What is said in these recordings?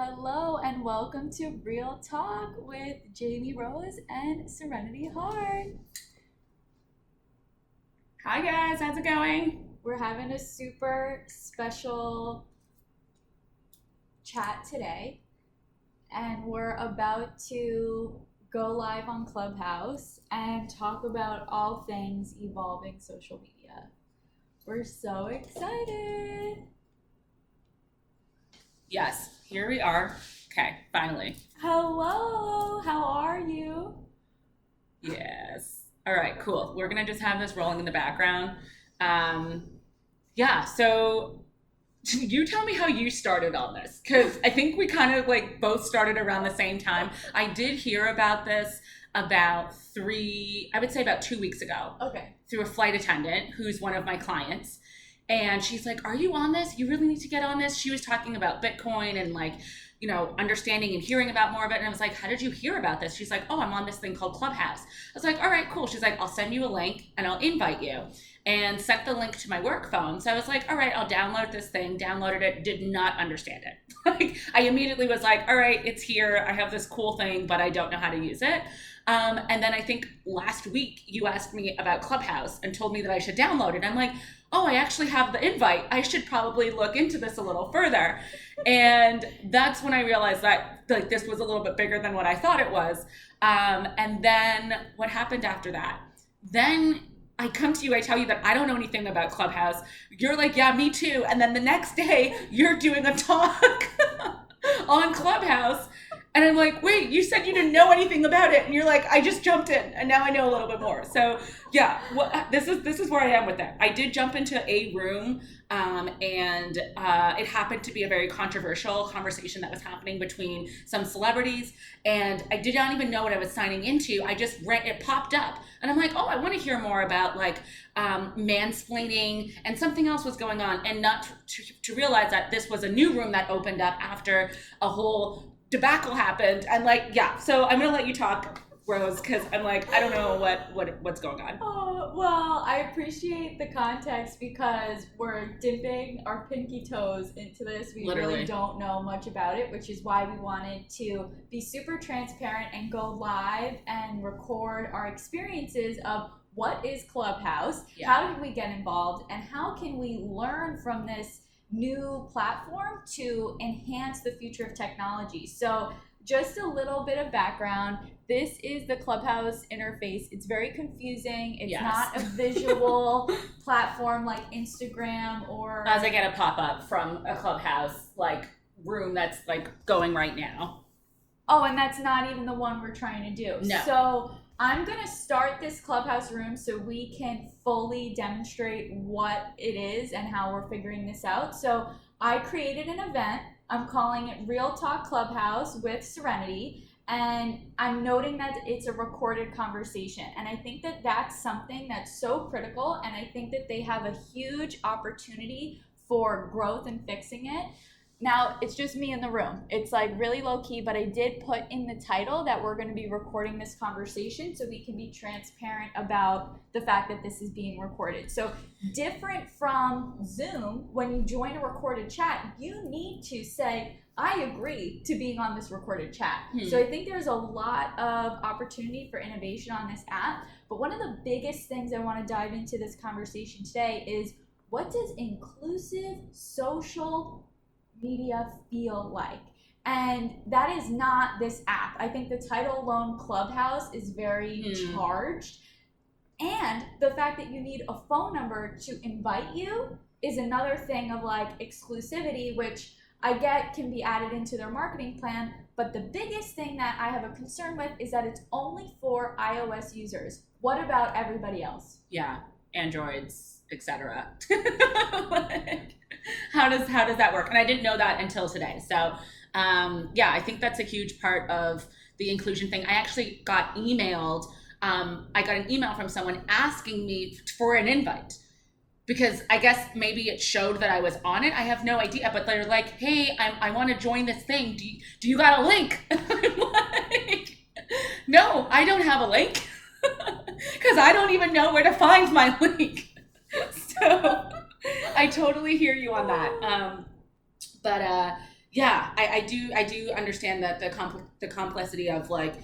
Hello and welcome to Real Talk with Jamie Rose and Serenity Heart. Hi guys, how's it going? We're having a super special chat today, and we're about to go live on Clubhouse and talk about all things evolving social media. We're so excited. Yes, here we are. Okay, finally. Hello, how are you? Yes. All right, cool. We're gonna just have this rolling in the background. So you tell me how you started on this, because I think we kind of like both started around the same time. I did hear about this about 2 weeks ago. Okay. Through a flight attendant who's one of my clients. And she's like, are you on this? You really need to get on this. She was talking about Bitcoin and understanding and hearing about more of it. And I was like, how did you hear about this? She's like, oh, I'm on this thing called Clubhouse. I was like, all right, cool. She's like, I'll send you a link and I'll invite you, and sent the link to my work phone. So I was like, all right, I'll download this thing, downloaded it, did not understand it. I immediately was like, all right, it's here. I have this cool thing, but I don't know how to use it. And then I think last week you asked me about Clubhouse and told me that I should download it. I'm like, oh, I actually have the invite. I should probably look into this a little further. And that's when I realized that this was a little bit bigger than what I thought it was. And then what happened after that? Then I come to you, I tell you that I don't know anything about Clubhouse. You're like, yeah, me too. And then the next day you're doing a talk on Clubhouse. And I'm like, wait, you said you didn't know anything about it. And you're like, I just jumped in and now I know a little bit more. So yeah, this is where I am with that. I did jump into a room and it happened to be a very controversial conversation that was happening between some celebrities. And I did not even know what I was signing into. I just read, it popped up. And I'm like, oh, I want to hear more about mansplaining, and something else was going on. And not to realize that this was a new room that opened up after a whole debacle happened. And so I'm gonna let you talk, Rose, because I'm like, I don't know what's going on. Oh, well, I appreciate the context because we're dipping our pinky toes into this. We Literally really don't know much about it, which is why we wanted to be super transparent and go live and record our experiences of what is Clubhouse, how did we get involved, and how can we learn from this new platform to enhance the future of technology. So just a little bit of background. This is the Clubhouse interface. It's very confusing. It's not a visual platform like Instagram or... As I get a pop-up from a Clubhouse room that's going right now. Oh, and that's not even the one we're trying to do. No. So I'm going to start this Clubhouse room so we can fully demonstrate what it is and how we're figuring this out. So I created an event. I'm calling it Real Talk Clubhouse with Serenity. And I'm noting that it's a recorded conversation. And I think that that's something that's so critical. And I think that they have a huge opportunity for growth and fixing it. Now, it's just me in the room. It's really low key, but I did put in the title that we're going to be recording this conversation so we can be transparent about the fact that this is being recorded. So different from Zoom, when you join a recorded chat, you need to say, I agree to being on this recorded chat. So I think there's a lot of opportunity for innovation on this app. But one of the biggest things I want to dive into this conversation today is, what does inclusive social media feel like? And that is not this app. I think the title alone, Clubhouse, is very charged. And the fact that you need a phone number to invite you is another thing of exclusivity, which I get can be added into their marketing plan. But the biggest thing that I have a concern with is that it's only for iOS users. What about everybody else? Yeah, Androids, etc. How does that work? And I didn't know that until today. So I think that's a huge part of the inclusion thing. I actually got emailed. I got an email from someone asking me for an invite, because I guess maybe it showed that I was on it. I have no idea, but they're like, hey, I want to join this thing. Do you got a link? I'm like, no, I don't have a link, because I don't even know where to find my link. So I totally hear you on that. Yeah, I do understand that the complexity of like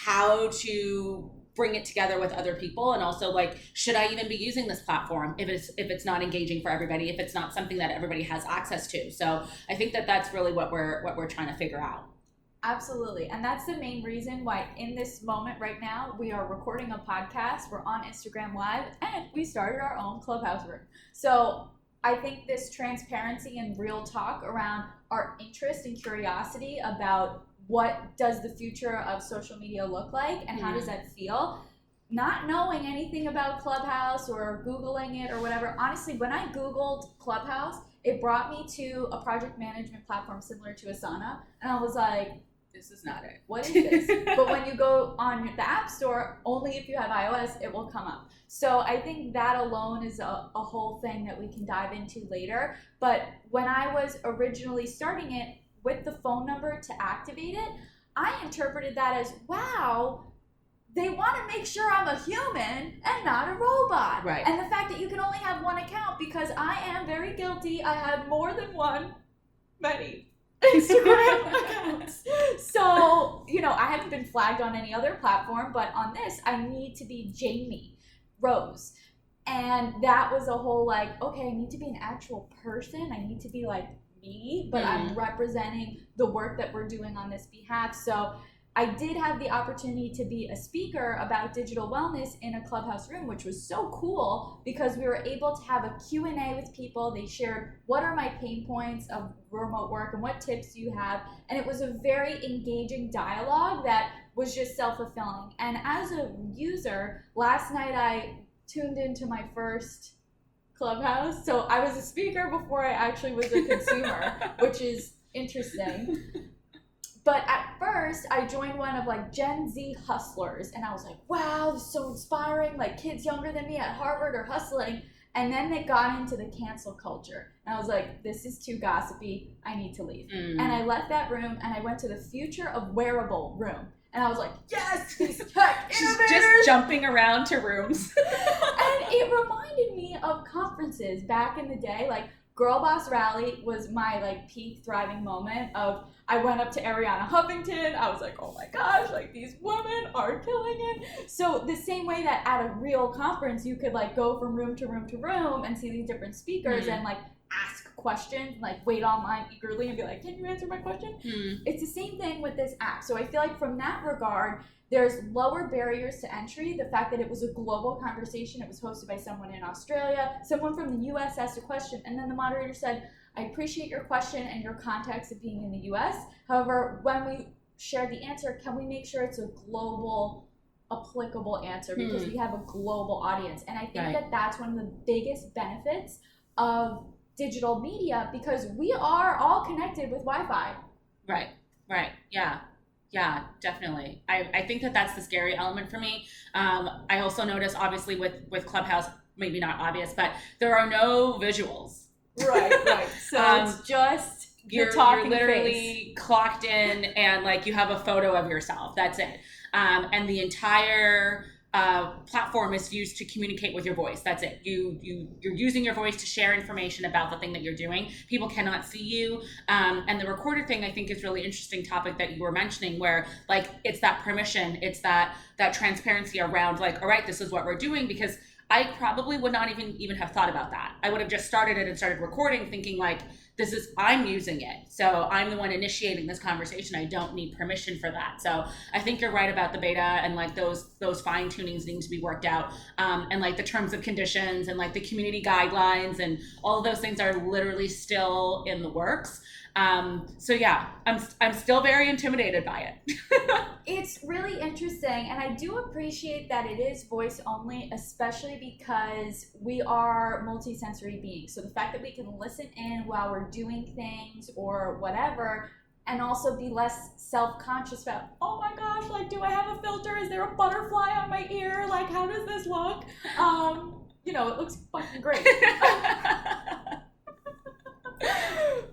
how to bring it together with other people, and also like, should I even be using this platform if it's not engaging for everybody, if it's not something that everybody has access to. So I think that that's really what we're trying to figure out. Absolutely. And that's the main reason why in this moment right now, we are recording a podcast, we're on Instagram Live, and we started our own Clubhouse room. So I think this transparency and real talk around our interest and curiosity about what does the future of social media look like and how does that feel, not knowing anything about Clubhouse or Googling it or whatever. Honestly, when I Googled Clubhouse, it brought me to a project management platform similar to Asana. And I was like, This is not it. what is this? But when you go on the App Store, only if you have iOS, it will come up. So I think that alone is a whole thing that we can dive into later. But when I was originally starting it with the phone number to activate it, I interpreted that as, wow, they want to make sure I'm a human and not a robot. Right. And the fact that you can only have one account, because I am very guilty. I have more than many Instagram accounts. So, I haven't been flagged on any other platform, but on this, I need to be Jamie Rose. And that was a whole like, okay, I need to be an actual person. I need to be like me, but I'm representing the work that we're doing on this behalf. So I did have the opportunity to be a speaker about digital wellness in a Clubhouse room, which was so cool because we were able to have a Q&A with people. They shared, what are my pain points of remote work and what tips do you have? And it was a very engaging dialogue that was just self-fulfilling. And as a user, last night I tuned into my first Clubhouse. So I was a speaker before I actually was a consumer, which is interesting. But at first, I joined one of like Gen Z hustlers, and I was like, wow, this is so inspiring. Like kids younger than me at Harvard are hustling. And then they got into the cancel culture. And I was like, this is too gossipy. I need to leave. And I left that room and I went to the future of wearable room. And I was like, yes, these tech She's innovators. just jumping around to rooms. And it reminded me of conferences back in the day. Like Girl Boss Rally was my like peak thriving moment of, I went up to Ariana Huffington. I was like, oh my gosh, like these women are killing it. So the same way that at a real conference, you could like go from room to room to room and see these different speakers and like ask questions, like wait online eagerly and be like, can you answer my question? It's the same thing with this app. So I feel like from that regard, there's lower barriers to entry. The fact that it was a global conversation, it was hosted by someone in Australia, someone from the US asked a question, and then the moderator said, I appreciate your question and your context of being in the US. However, when we share the answer, can we make sure it's a global, applicable answer because we have a global audience? And I think that that's one of the biggest benefits of digital media because we are all connected with Wi-Fi. Right. Yeah, definitely. I think that that's the scary element for me. I also notice, obviously, with Clubhouse, maybe not obvious, but there are no visuals. Right. So it's just you're literally clocked in and like you have a photo of yourself. That's it. And the entire platform is used to communicate with your voice. That's it. You're using your voice to share information about the thing that you're doing. People cannot see you. And the recorded thing, I think, is really interesting topic that you were mentioning, where like it's that permission, it's that transparency around like, all right, this is what we're doing, because I probably would not even have thought about that. I would have just started it and started recording thinking like, I'm using it. So I'm the one initiating this conversation. I don't need permission for that. So I think you're right about the beta and like those fine tunings needing to be worked out. And like the terms of conditions and like the community guidelines and all of those things are literally still in the works. So yeah, I'm still very intimidated by it. It's really interesting, and I do appreciate that it is voice only, especially because we are multisensory beings. So the fact that we can listen in while we're doing things or whatever, and also be less self-conscious about, oh my gosh, like, do I have a filter? Is there a butterfly on my ear? Like, how does this look? It looks fucking great.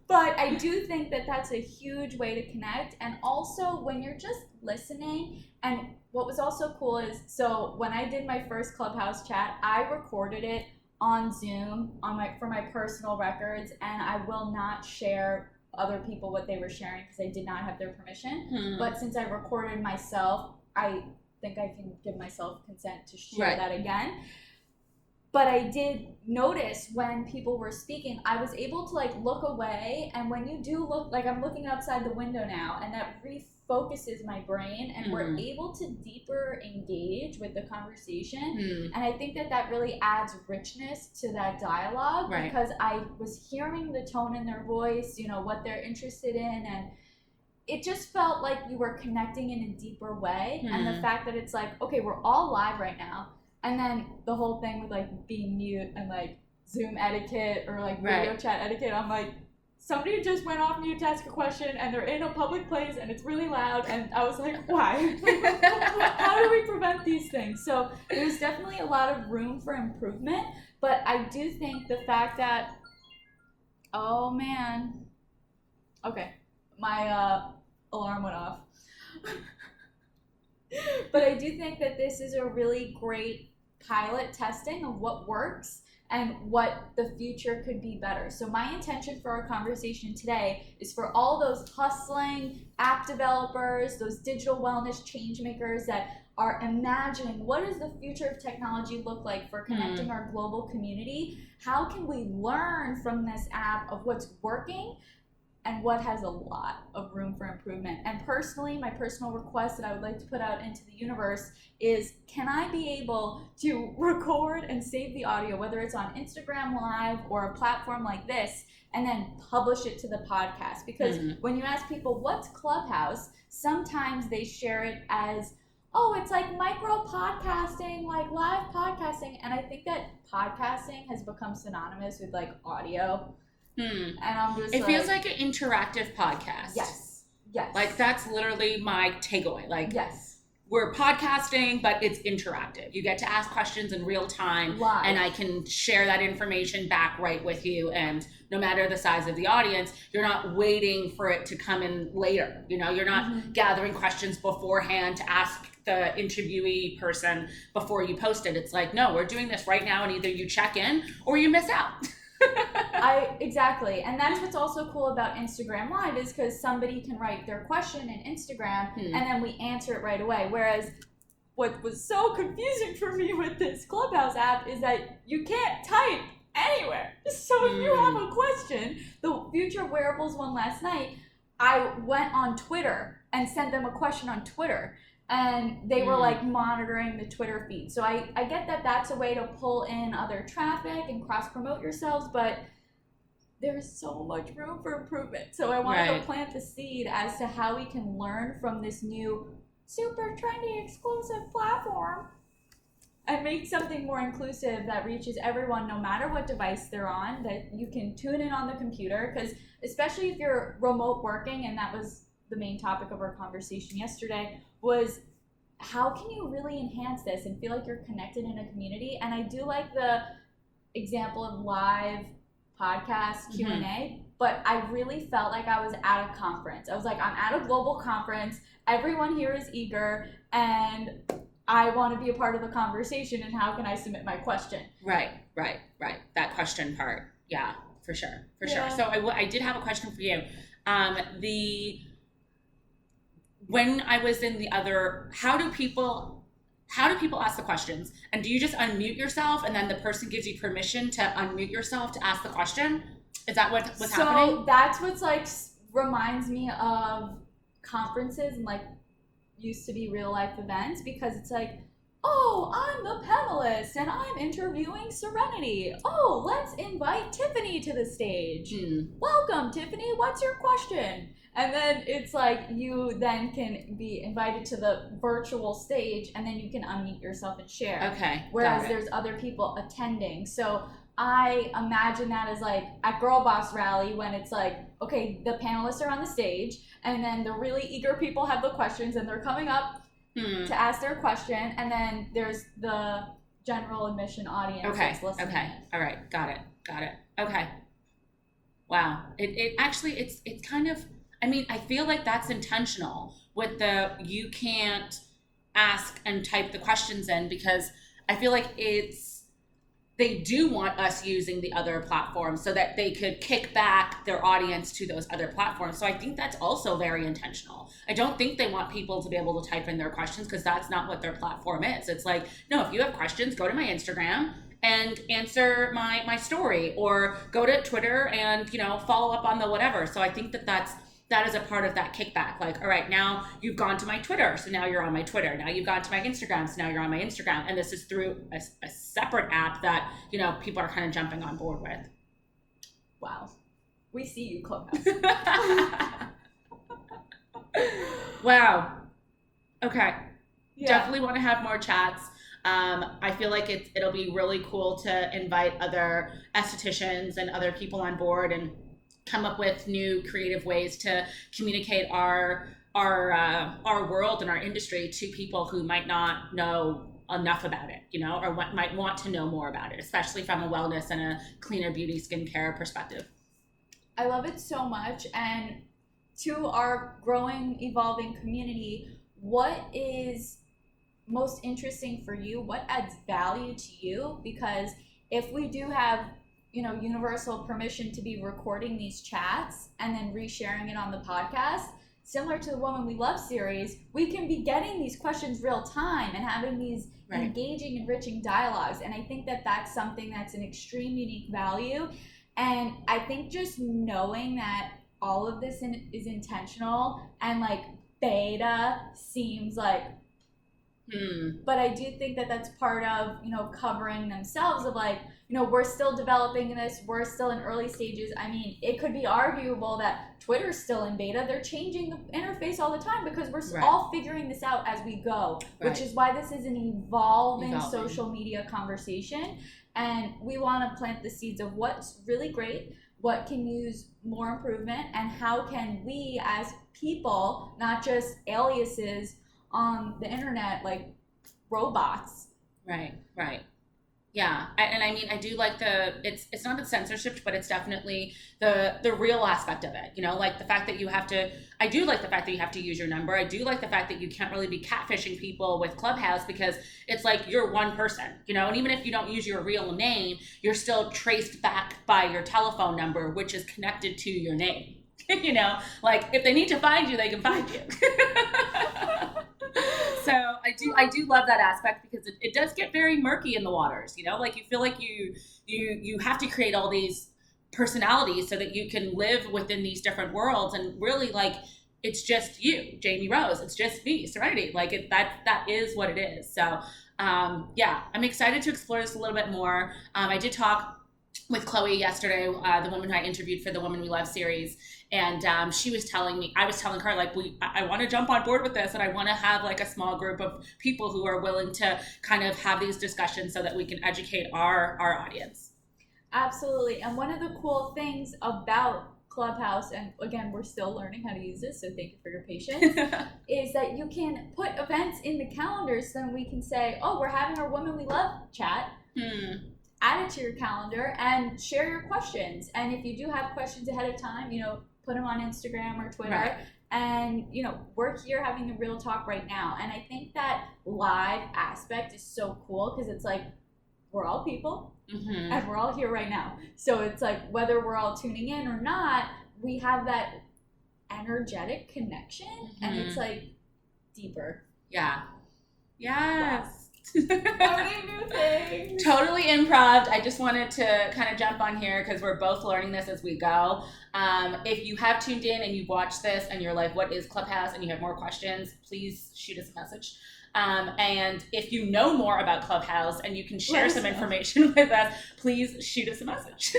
But I do think that that's a huge way to connect. And also when you're just listening, and what was also cool is, so when I did my first Clubhouse chat, I recorded it on Zoom for my personal records, and I will not share other people what they were sharing because I did not have their permission. But since I recorded myself, I think I can give myself consent to share that again. But I did notice when people were speaking, I was able to like look away, and when you do look, like I'm looking outside the window now, and that refocuses my brain, and we're able to deeper engage with the conversation. And I think that that really adds richness to that dialogue because I was hearing the tone in their voice, you know, what they're interested in, and it just felt like you were connecting in a deeper way. And the fact that it's like, okay, we're all live right now. And then the whole thing with like being mute and like Zoom etiquette or like video chat etiquette, I'm like, somebody just went off mute to ask a question and they're in a public place and it's really loud. And I was like, why? How do we prevent these things? So there's definitely a lot of room for improvement. But I do think the fact that, oh man, okay, my alarm went off. But I do think that this is a really great pilot testing of what works and what the future could be better. So my intention for our conversation today is for all those hustling app developers, those digital wellness change makers that are imagining what does the future of technology look like for connecting our global community? How can we learn from this app of what's working and what has a lot of room for improvement? And personally, my personal request that I would like to put out into the universe is, can I be able to record and save the audio, whether it's on Instagram Live or a platform like this, and then publish it to the podcast? Because when you ask people, what's Clubhouse? Sometimes they share it as, oh, it's like micro podcasting, like live podcasting. And I think that podcasting has become synonymous with like audio. And I'm just it feels like an interactive podcast. Yes. Like that's literally my takeaway. Like we're podcasting, but it's interactive. You get to ask questions in real time live. And I can share that information back right with you. And no matter the size of the audience, you're not waiting for it to come in later. You know, you're not gathering questions beforehand to ask the interviewee person before you post it. It's like, no, we're doing this right now, and either you check in or you miss out. Exactly. And that's what's also cool about Instagram Live is because somebody can write their question in Instagram and then we answer it right away. Whereas what was so confusing for me with this Clubhouse app is that you can't type anywhere. So if you have a question, the Future Wearables one last night, I went on Twitter and sent them a question on Twitter. And they were like monitoring the Twitter feed. So I get that that's a way to pull in other traffic and cross promote yourselves, but there's so much room for improvement. So I wanted to plant the seed as to how we can learn from this new super trendy exclusive platform and make something more inclusive that reaches everyone no matter what device they're on, that you can tune in on the computer. Because especially if you're remote working, and that was the main topic of our conversation yesterday, was how can you really enhance this and feel like you're connected in a community? And I do like the example of live podcast Q&A, but I really felt like I was at a conference. I was like, I'm at a global conference, everyone here is eager, and I want to be a part of the conversation, and how can I submit my question? Right. That question part. Yeah, for sure. So I did have a question for you. When I was in the other, how do people ask the questions? And do you just unmute yourself and then the person gives you permission to unmute yourself to ask the question? Is that what's happening? So that's what's like reminds me of conferences and like used to be real life events, because it's like, oh, I'm the panelist and I'm interviewing Serenity. Oh, let's invite Tiffany to the stage. Welcome, Tiffany. What's your question? And then it's like you then can be invited to the virtual stage and then you can unmute yourself and share. Okay. Whereas there's other people attending. So I imagine that as like at Girl Boss Rally when it's like, okay, the panelists are on the stage and then the really eager people have the questions and they're coming up to ask their question, and then there's the general admission audience that's listening. Okay. All right. Got it. Okay. Wow. It actually, it's kind of, I mean, I feel like that's intentional with you can't ask and type the questions in, because I feel like they do want us using the other platforms so that they could kick back their audience to those other platforms. So I think that's also very intentional. I don't think they want people to be able to type in their questions, because that's not what their platform is. It's like, no, if you have questions, go to my Instagram and answer my story, or go to Twitter and, you know, follow up on the whatever. So I think that is a part of that kickback. Like, all right, now you've gone to my Twitter, so now you're on my Twitter. Now you've gone to my Instagram, so now you're on my Instagram. And this is through a separate app that, you know, people are kind of jumping on board with. Wow. We see you, Clubhouse. Wow. Okay. Yeah. Definitely want to have more chats. I feel like it'll be really cool to invite other estheticians and other people on board and come up with new creative ways to communicate our world and our industry to people who might not know enough about it, you know, or what might want to know more about it, especially from a wellness and a cleaner beauty skincare perspective. I love it so much. And to our growing, evolving community, what is most interesting for you? What adds value to you? Because if we do have, you know, universal permission to be recording these chats and then resharing it on the podcast, similar to the Woman We Love series, we can be getting these questions real time and having these engaging, enriching dialogues. And I think that that's something that's an extreme unique value. And I think just knowing that all of this is intentional and like beta seems like, but I do think that that's part of, you know, covering themselves of like, you know, we're still developing this, we're still in early stages. I mean, it could be arguable that Twitter's still in beta. They're changing the interface all the time because we're all figuring this out as we go, which is why this is an evolving social media conversation. And we want to plant the seeds of what's really great, what can use more improvement, and how can we as people, not just aliases on the internet, like robots. Right. Yeah, and I mean, I do like it's not the censorship, but it's definitely the real aspect of it. You know, like the fact that I do like the fact that you have to use your number. I do like the fact that you can't really be catfishing people with Clubhouse, because it's like you're one person, you know, and even if you don't use your real name, you're still traced back by your telephone number, which is connected to your name. You know, like if they need to find you, they can find you. So I do love that aspect, because it does get very murky in the waters, you know, like you feel like you have to create all these personalities so that you can live within these different worlds, and really like it's just you, Jamie Rose, it's just me, Serenity, like that is what it is. So yeah, I'm excited to explore this a little bit more. I did talk with Chloe yesterday, the woman who I interviewed for the Woman We Love series, and she was telling me, I was telling her, like, I want to jump on board with this, and I want to have like a small group of people who are willing to kind of have these discussions so that we can educate our audience. Absolutely. And one of the cool things about Clubhouse, and again, we're still learning how to use this, so thank you for your patience, is that you can put events in the calendar, so then we can say, oh, we're having our Woman We Love chat. Add it to your calendar and share your questions. And if you do have questions ahead of time, you know, put them on Instagram or Twitter. And, you know, we're here having the real talk right now. And I think that live aspect is so cool, because it's like, we're all people and we're all here right now. So it's like, whether we're all tuning in or not, we have that energetic connection, and it's like deeper. Yeah. Yes. Wow. Learning new things. Totally improv. I just wanted to kind of jump on here because we're both learning this as we go. If you have tuned in and you've watched this and you're like, what is Clubhouse, and you have more questions, please shoot us a message. And if you know more about Clubhouse and you can share some information with us, please shoot us a message.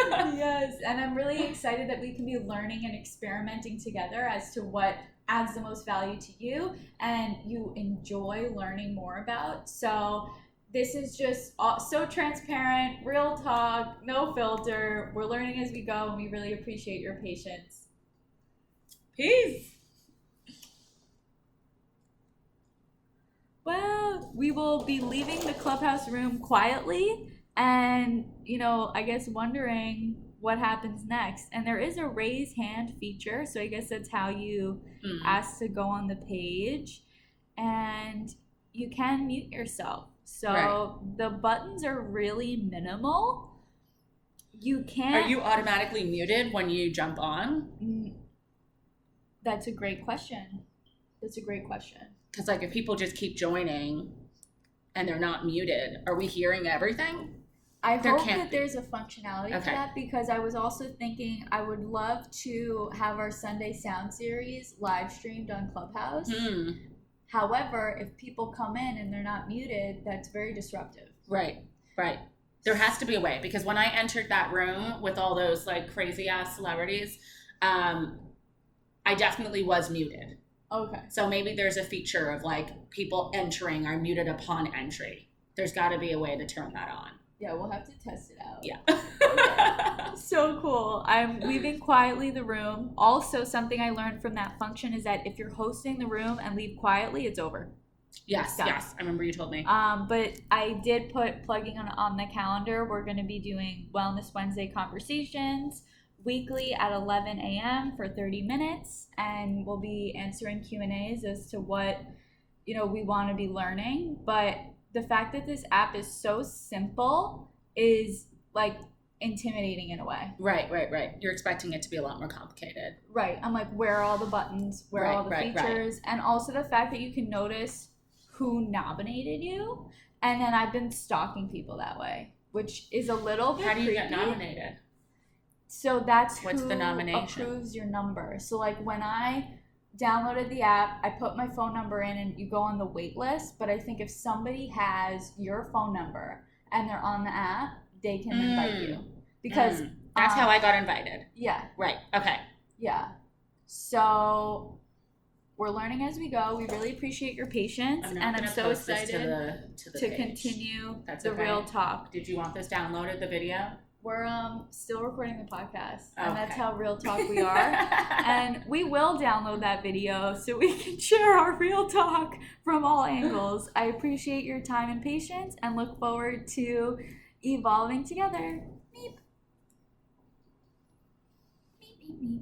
Yes, and I'm really excited that we can be learning and experimenting together as to what adds the most value to you and you enjoy learning more about. So this is just so transparent, real talk, no filter. We're learning as we go, and we really appreciate your patience. Peace. Well, we will be leaving the Clubhouse room quietly and, you know, I guess wondering what happens next. And there is a raise hand feature, so I guess that's how you ask to go on the page. And you can mute yourself. So the buttons are really minimal. You can't. Are you automatically muted when you jump on? That's a great question. Because like if people just keep joining and they're not muted, are we hearing everything? I hope that there's a functionality to Okay. that, because I was also thinking I would love to have our Sunday sound series live streamed on Clubhouse. However, if people come in and they're not muted, that's very disruptive. Right. There has to be a way, because when I entered that room with all those like crazy ass celebrities, I definitely was muted. Okay. So maybe there's a feature of like people entering are muted upon entry. There's got to be a way to turn that on. Yeah, we'll have to test it out. Yeah. Okay. So cool. I'm leaving quietly the room. Also, something I learned from that function is that if you're hosting the room and leave quietly, it's over. Yes. I remember you told me. But I did put plugging on the calendar. We're going to be doing Wellness Wednesday conversations weekly at 11 a.m. for 30 minutes, and we'll be answering Q&As as to what we want to be learning. But the fact that this app is so simple is like intimidating in a way. Right. You're expecting it to be a lot more complicated. Right. I'm like, where are all the buttons? Where are all the features? And also the fact that you can notice who nominated you. And then I've been stalking people that way, which is a little bit How do you creepy. get nominated? So that's what's who the nomination? Approves your number. So like when I downloaded the app, I put my phone number in and you go on the wait list. But I think if somebody has your phone number and they're on the app, they can invite you. Because that's how I got invited. Yeah. Right. Okay. Yeah. So we're learning as we go. We really appreciate your patience, and I'm so excited to continue the real talk. Did you want this downloaded, the video? We're still recording the podcast, and that's how real talk we are. And we will download that video so we can share our real talk from all angles. I appreciate your time and patience, and look forward to evolving together. Meep. Meep, meep, meep.